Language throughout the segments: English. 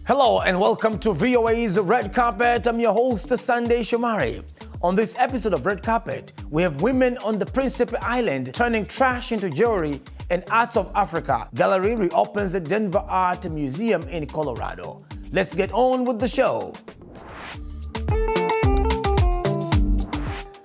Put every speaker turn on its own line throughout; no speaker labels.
Hello and welcome to VOA's Red Carpet. I'm your host, Sunday Shomari. On this episode of Red Carpet, we have women on the Principe Island turning trash into jewelry, and Arts of Africa Gallery reopens the Denver Art Museum in Colorado. Let's get on with the show.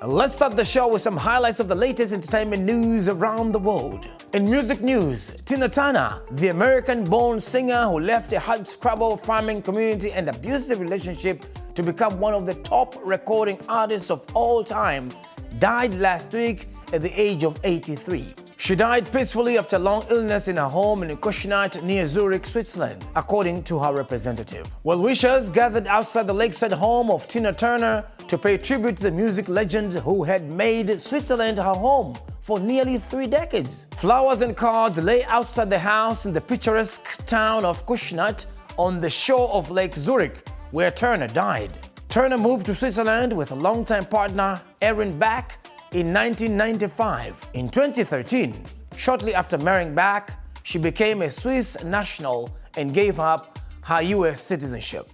Let's start the show with some highlights of the latest entertainment news around the world. In music news, Tina Turner, the American-born singer who left a hardscrabble farming community and abusive relationship to become one of the top recording artists of all time, died last week at the age of 83. She died peacefully after a long illness in her home in Kuschnat near Zurich, Switzerland, according to her representative. Well-wishers gathered outside the lakeside home of Tina Turner to pay tribute to the music legend who had made Switzerland her home for nearly 3 decades. Flowers and cards lay outside the house in the picturesque town of Kuschnat on the shore of Lake Zurich, where Turner died. Turner moved to Switzerland with a longtime partner, Erin Bach, in 1995. In 2013, shortly after marrying Bach, she became a Swiss national and gave up her US citizenship.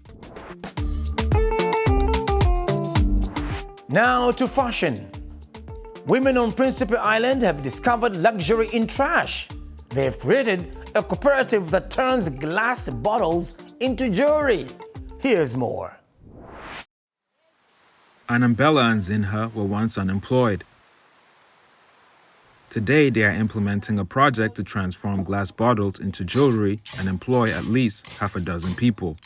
Now to fashion. Women on Principe Island have discovered luxury in trash. They have created a cooperative that turns glass bottles into jewelry. Here's more.
Annabella and Zinha were once unemployed. Today, they are implementing a project to transform glass bottles into jewelry and employ at least half a dozen people.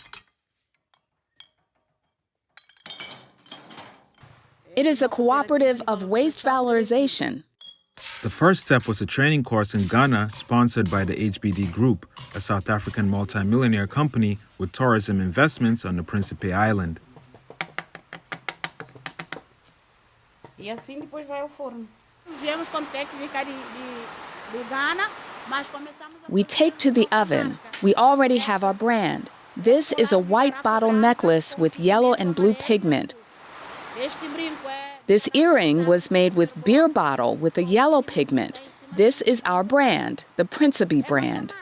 It is a cooperative of waste valorization.
The first step was a training course in Ghana sponsored by the HBD Group, a South African multimillionaire company with tourism investments on the Principe Island.
E assim depois vai ao forno. Viemos com técnica do Ghana, mas começamos a...
We take to the oven. We already have our brand. This is a white bottle necklace with yellow and blue pigment. This earring was made with beer bottle with a yellow pigment. This is our brand, the Principe brand.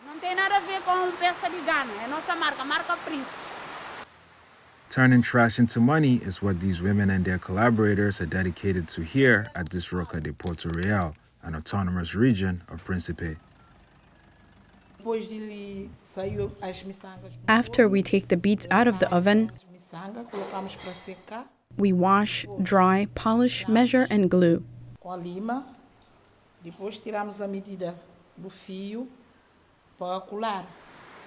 Não tem nada a ver com peça de Ghana, é nossa marca, marca Príncipe.
Turning trash into money is what these women and their collaborators are dedicated to here at this Roca de Porto Real, an autonomous region of Principe.
After we take the beads out of the oven, we wash, dry, polish, measure, and glue.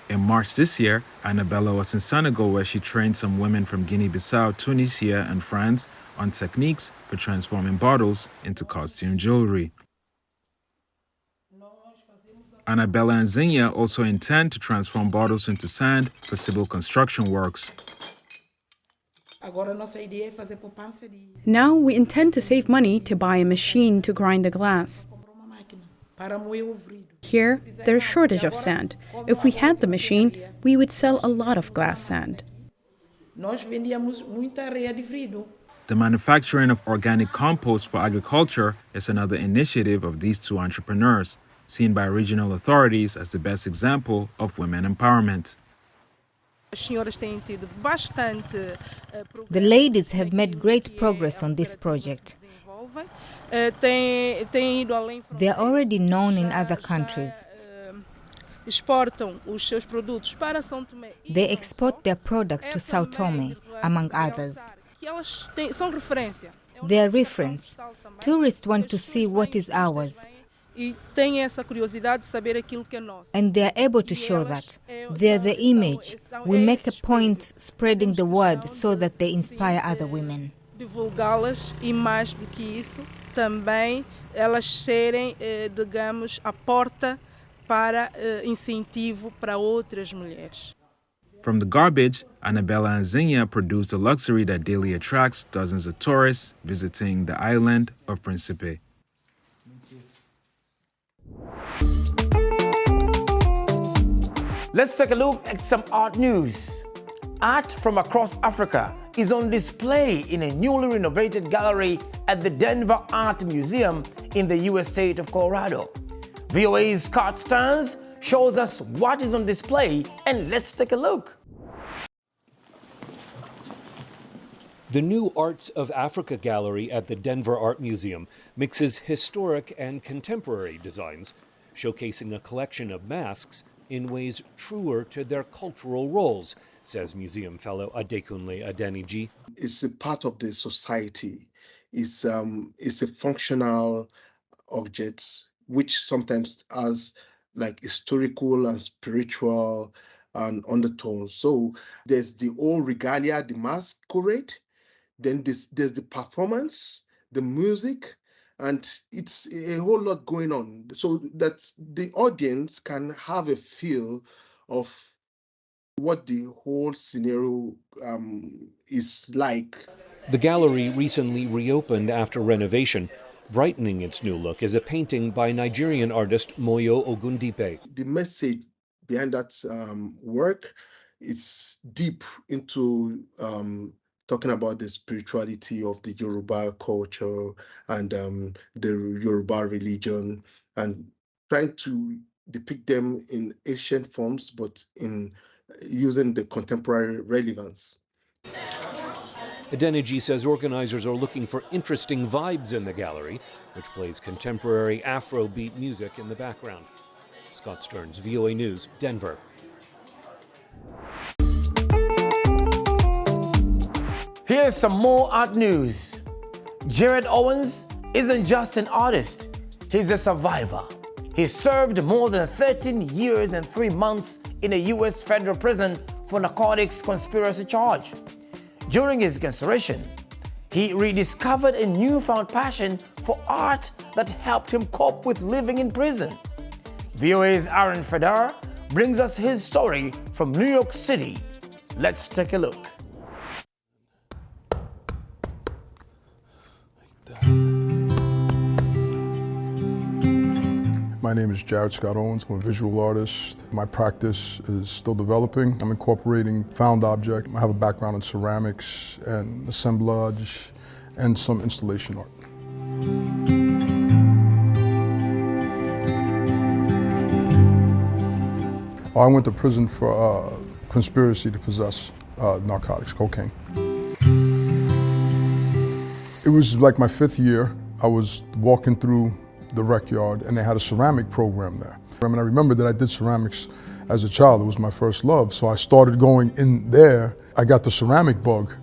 In March this year, Annabella was in Senegal where she trained some women from Guinea-Bissau, Tunisia, and France on techniques for transforming bottles into costume jewelry. Annabella and Zinha also intend to transform bottles into sand for civil construction works.
Now we intend to save money to buy a machine to grind the glass. Here, there's a shortage of sand. If we had the machine, we would sell a lot of glass sand.
The manufacturing of organic compost for agriculture is another initiative of these two entrepreneurs, seen by regional authorities as the best example of women empowerment.
The ladies have made great progress on this project. They are already known in other countries. They export their product to Sao Tome, among others. They are reference. Tourists want to see what is ours. And they are able to show that. They are the image. We make a point spreading the word so that they inspire other women.
Divulgá-las e mais do que isso, também elas serem, digamos, a porta para incentivo para outras mulheres.
From the garbage, Annabella and Zinha produce a luxury that daily attracts dozens of tourists visiting the island of Principe.
Let's take a look at some art news. Art from across Africa is on display in a newly renovated gallery at the Denver Art Museum in the US state of Colorado. VOA's Scott Stearns shows us what is on display, and let's take a look.
The new Arts of Africa gallery at the Denver Art Museum mixes historic and contemporary designs, showcasing a collection of masks in ways truer to their cultural roles, says museum fellow Adekunle Adeniji.
It's a part of the society. It's a functional object which sometimes has like historical and spiritual and undertones. So there's the old regalia, the masquerade, then there's the performance, the music, and it's a whole lot going on. So that the audience can have a feel of what the whole scenario is like.
The gallery recently reopened after renovation. Brightening its new look is a painting by Nigerian artist Moyo Ogundipe.
The message behind that work is deep into talking about the spirituality of the Yoruba culture and the Yoruba religion, and trying to depict them in ancient forms, but in using the contemporary relevance.
Adeniji says organizers are looking for interesting vibes in the gallery, which plays contemporary Afrobeat music in the background. Scott Stearns, VOA News, Denver.
Here's some more art news. Jared Owens isn't just an artist, he's a survivor. He served more than 13 years and 3 months in a U.S. federal prison for narcotics conspiracy charge. During his incarceration, he rediscovered a newfound passion for art that helped him cope with living in prison. VOA's Aaron Fedar brings us his story from New York City. Let's take a look.
My name is Jared Scott Owens. I'm a visual artist. My practice is still developing. I'm incorporating found object. I have a background in ceramics and assemblage and some installation art. I went to prison for conspiracy to possess narcotics, cocaine. It was like my 5th year. I was walking through the rec yard and they had a ceramic program there. I mean, I remember that I did ceramics as a child. It was my first love. So I started going in there. I got the ceramic bug,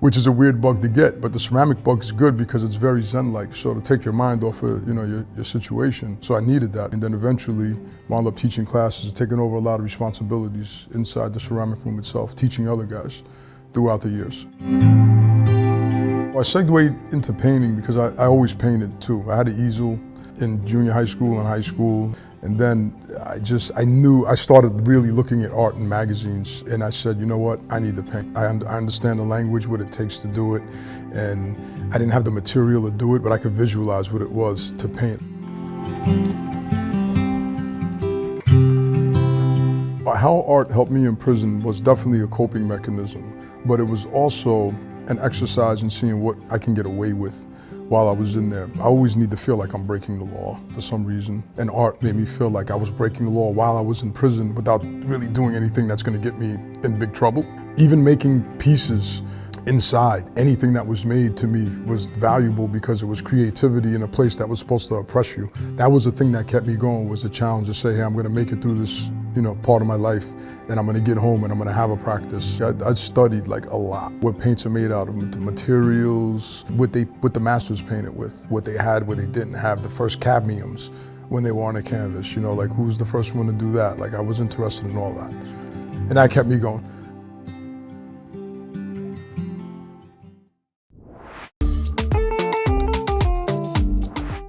which is a weird bug to get, but the ceramic bug is good because it's very Zen-like, so to take your mind off of your situation. So I needed that. And then eventually wound up teaching classes and taking over a lot of responsibilities inside the ceramic room itself, teaching other guys throughout the years. I segued into painting because I always painted too. I had an easel in junior high school and high school. And then I started really looking at art in magazines, and I said, you know what, I need to paint. I understand the language, what it takes to do it, and I didn't have the material to do it, but I could visualize what it was to paint. How art helped me in prison was definitely a coping mechanism, but it was also an exercise in seeing what I can get away with while I was in there. I always need to feel like I'm breaking the law for some reason, and art made me feel like I was breaking the law while I was in prison without really doing anything that's going to get me in big trouble. Even making pieces inside, anything that was made to me was valuable because it was creativity in a place that was supposed to oppress you. That was the thing that kept me going, was the challenge to say, hey, I'm going to make it through this part of my life, and I'm going to get home and I'm going to have a practice. I studied like a lot what paints are made out of, the materials, what the masters painted with, what they had, what they didn't have, the first cadmiums when they were on a canvas, like who's the first one to do that? Like I was interested in all that, and that kept me going.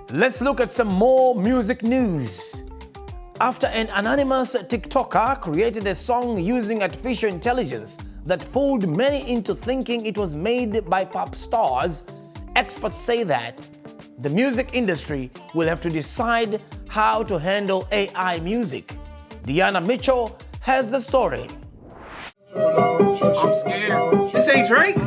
Let's look at some more music news. After an anonymous TikToker created a song using artificial intelligence that fooled many into thinking it was made by pop stars, experts say that the music industry will have to decide how to handle AI music. Deanna Mitchell has the story.
I'm scared. This ain't Drake.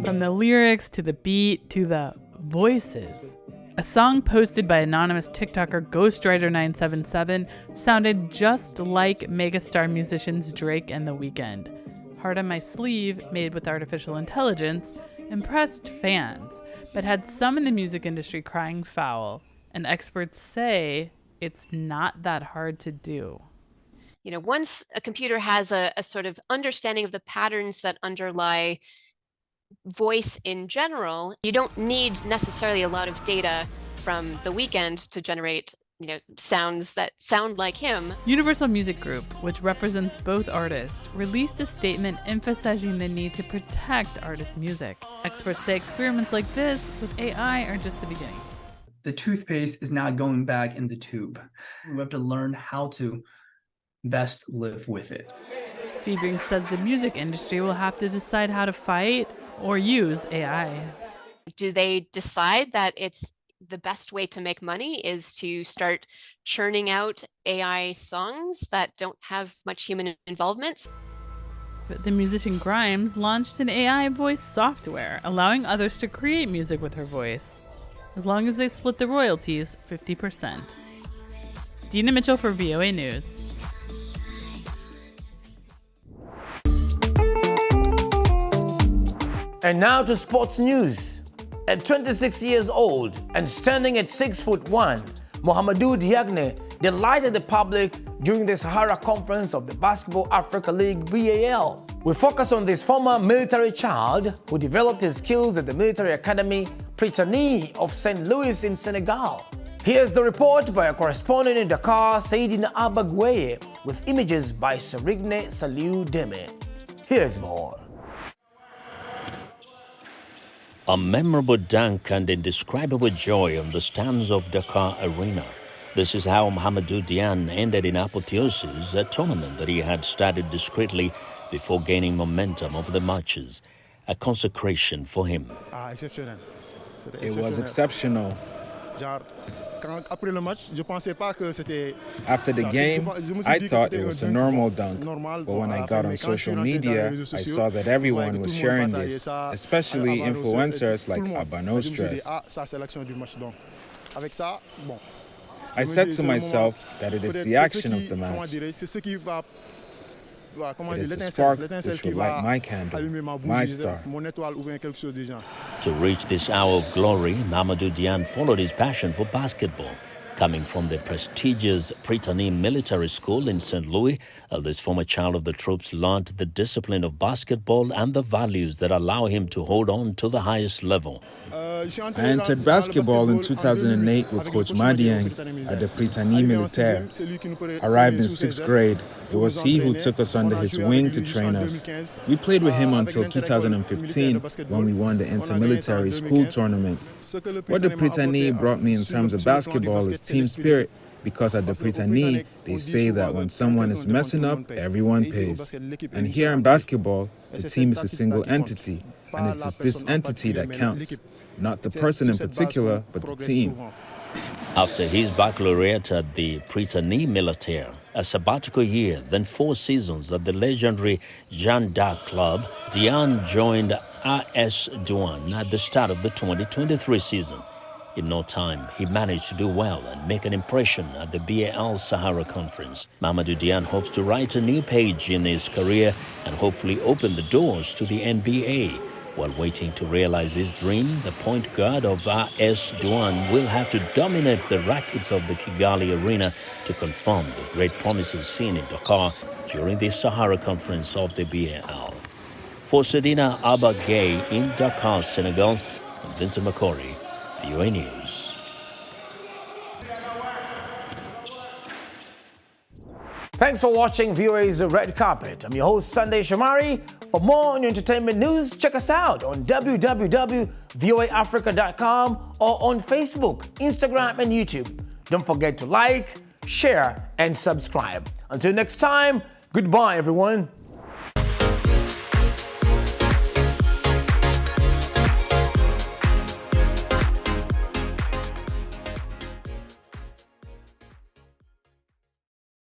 From the lyrics to the beat to the voices. A song posted by anonymous TikToker Ghostwriter977 sounded just like megastar musicians Drake and The Weeknd. Heart on My Sleeve, made with artificial intelligence, impressed fans, but had some in the music industry crying foul, and experts say it's not that hard to do.
You know, once a computer has a sort of understanding of the patterns that underlie voice in general, you don't need necessarily a lot of data from The Weeknd to generate, you know, sounds that sound like him.
Universal Music Group, which represents both artists, released a statement emphasizing the need to protect artists' music. Experts say experiments like this with AI are just the beginning.
The toothpaste is not going back in the tube. We have to learn how to best live with it.
Fiebring says the music industry will have to decide how to fight or use AI.
Do they decide that it's the best way to make money is to start churning out AI songs that don't have much human involvement?
But the musician Grimes launched an AI voice software, allowing others to create music with her voice, as long as they split the royalties 50%. Dina Mitchell for VOA News.
And now to sports news. At 26 years old and standing at 6'1", Mohamedou Diagne delighted the public during the Sahara Conference of the Basketball Africa League BAL. We focus on this former military child who developed his skills at the military academy Principe of St. Louis in Senegal. Here's the report by a correspondent in Dakar, Seydina Abagweye, with images by Serigne Saliu Deme. Here's more.
A memorable dunk and indescribable joy on the stands of Dakar Arena. This is how Mohamedou Diagne ended in apotheosis, a tournament that he had started discreetly before gaining momentum over the matches. A consecration for him.
It was exceptional. After the game, I thought it was a normal dunk, but when I got on social media, I saw that everyone was sharing this, especially influencers like Abanostres. I said to myself that it is the action of the match. It is the spark which will light my candle, my star.
To reach this hour of glory, Mohamedou Diagne followed his passion for basketball. Coming from the prestigious Brittany Military School in St. Louis, this former child of the troops learned the discipline of basketball and the values that allow him to hold on to the highest level.
I entered basketball in 2008 with Coach Madiang at the Brittany Militaire. Arrived in 6th grade. It was he who took us under his wing to train us. We played with him until 2015 when we won the Intermilitary School Tournament. What the Brittany brought me in terms of basketball is team spirit, because at the Brittany, they say that when someone is messing up, everyone pays. And here in basketball, the team is a single entity, and it is this entity that counts. Not the person in particular, but the team.
After his baccalaureate at the Brittany Militaire, a sabbatical year, then 4 seasons at the legendary Jeanne d'Arc Club, Diagne joined AS Douanes at the start of the 2023 season. In no time, he managed to do well and make an impression at the BAL Sahara Conference. Mohamedou Diagne hopes to write a new page in his career and hopefully open the doors to the NBA. While waiting to realize his dream, the point guard of AS Douanes will have to dominate the rackets of the Kigali Arena to confirm the great promises seen in Dakar during the Sahara Conference of the BAL. For Seydina Abagweye in Dakar, Senegal, I'm Vincent McCory, VOA News.
Thanks for watching VOA's Red Carpet. I'm your host, Sunday Shamari. For more on entertainment news, check us out on www.voaafrica.com or on Facebook, Instagram, and YouTube. Don't forget to like, share, and subscribe. Until next time, goodbye, everyone.